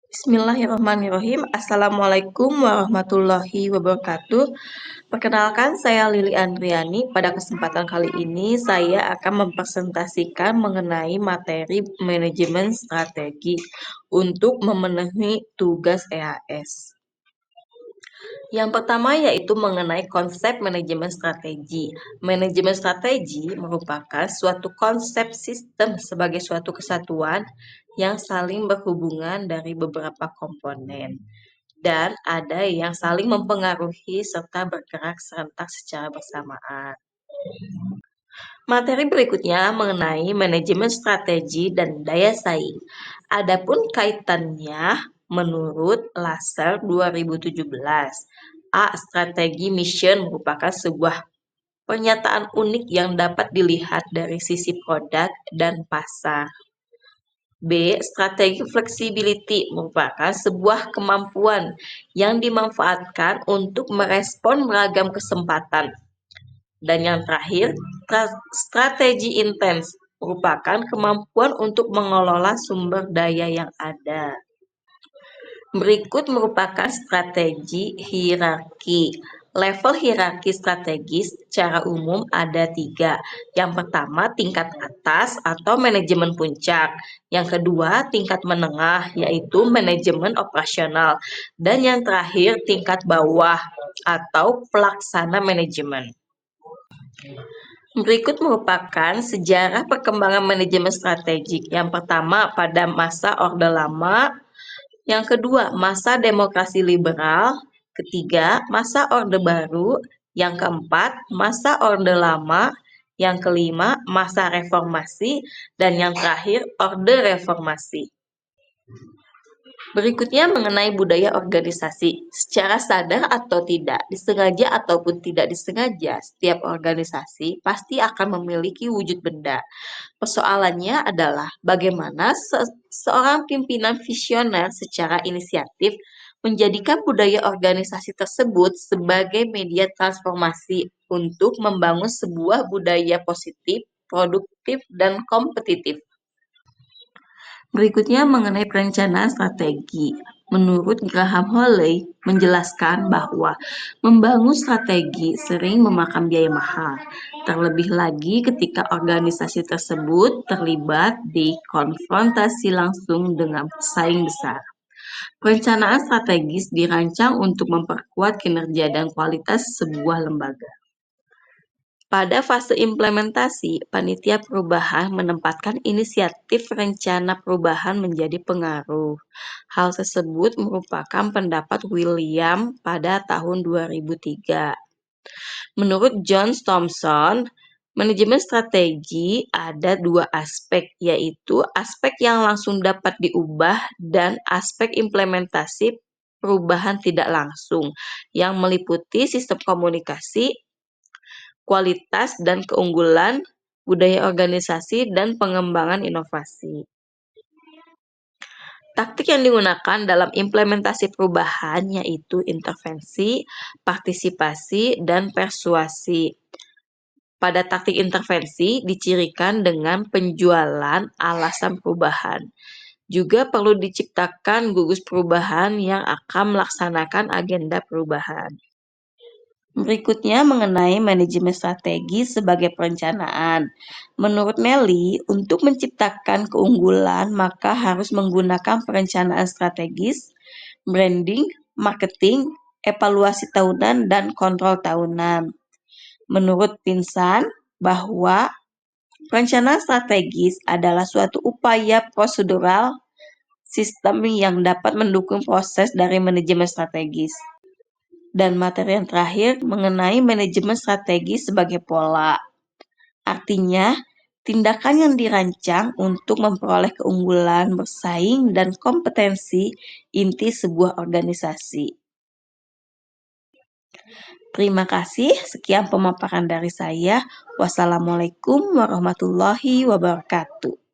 Bismillahirrahmanirrahim. Assalamualaikum warahmatullahi wabarakatuh. Perkenalkan, saya Lili Andriani. Pada kesempatan kali ini, saya akan mempresentasikan mengenai materi manajemen strategi untuk memenuhi tugas EAS. Yang pertama yaitu mengenai konsep manajemen strategi. Manajemen strategi merupakan suatu konsep sistem sebagai suatu kesatuan yang saling berhubungan dari beberapa komponen dan ada yang saling mempengaruhi serta bergerak serentak secara bersamaan. Materi berikutnya mengenai manajemen strategi dan daya saing. Adapun kaitannya menurut Laser 2017, strategi mission merupakan sebuah pernyataan unik yang dapat dilihat dari sisi produk dan pasar. B. Strategi flexibility merupakan sebuah kemampuan yang dimanfaatkan untuk merespon beragam kesempatan. Dan yang terakhir, strategi intens merupakan kemampuan untuk mengelola sumber daya yang ada. Berikut merupakan strategi hierarki. Level hierarki strategis secara umum ada 3. Yang pertama, tingkat atas atau manajemen puncak. Yang kedua, tingkat menengah, yaitu manajemen operasional. Dan yang terakhir, tingkat bawah atau pelaksana manajemen. Berikut merupakan sejarah perkembangan manajemen strategik. Yang pertama, pada masa Orde Lama. Yang kedua, masa demokrasi liberal. Ketiga, masa Orde Baru. Yang keempat, masa Orde Lama. Yang kelima, masa reformasi. Dan yang terakhir, Orde Reformasi. Berikutnya mengenai budaya organisasi. Secara sadar atau tidak, disengaja ataupun tidak disengaja, setiap organisasi pasti akan memiliki wujud benda. Persoalannya adalah bagaimana seorang pimpinan visioner secara inisiatif menjadikan budaya organisasi tersebut sebagai media transformasi untuk membangun sebuah budaya positif, produktif, dan kompetitif. Berikutnya mengenai perencanaan strategi. Menurut Graham Holley menjelaskan bahwa membangun strategi sering memakan biaya mahal, terlebih lagi ketika organisasi tersebut terlibat di konfrontasi langsung dengan pesaing besar. Perencanaan strategis dirancang untuk memperkuat kinerja dan kualitas sebuah lembaga. Pada fase implementasi, panitia perubahan menempatkan inisiatif rencana perubahan menjadi pengaruh. Hal tersebut merupakan pendapat William pada tahun 2003. Menurut John Thompson, manajemen strategi ada 2 aspek, yaitu aspek yang langsung dapat diubah dan aspek implementasi perubahan tidak langsung, yang meliputi sistem komunikasi, kualitas dan keunggulan, budaya organisasi, dan pengembangan inovasi. Taktik yang digunakan dalam implementasi perubahan yaitu intervensi, partisipasi, dan persuasi. Pada taktik intervensi dicirikan dengan penjualan alasan perubahan. Juga perlu diciptakan gugus perubahan yang akan melaksanakan agenda perubahan. Berikutnya mengenai manajemen strategi sebagai perencanaan. Menurut Melly, untuk menciptakan keunggulan maka harus menggunakan perencanaan strategis, branding, marketing, evaluasi tahunan, dan kontrol tahunan. Menurut Pinsan, bahwa perencanaan strategis adalah suatu upaya prosedural sistem yang dapat mendukung proses dari manajemen strategis. Dan materi yang terakhir mengenai manajemen strategi sebagai pola. Artinya, tindakan yang dirancang untuk memperoleh keunggulan, bersaing, dan kompetensi inti sebuah organisasi. Terima kasih, sekian pemaparan dari saya. Wassalamualaikum warahmatullahi wabarakatuh.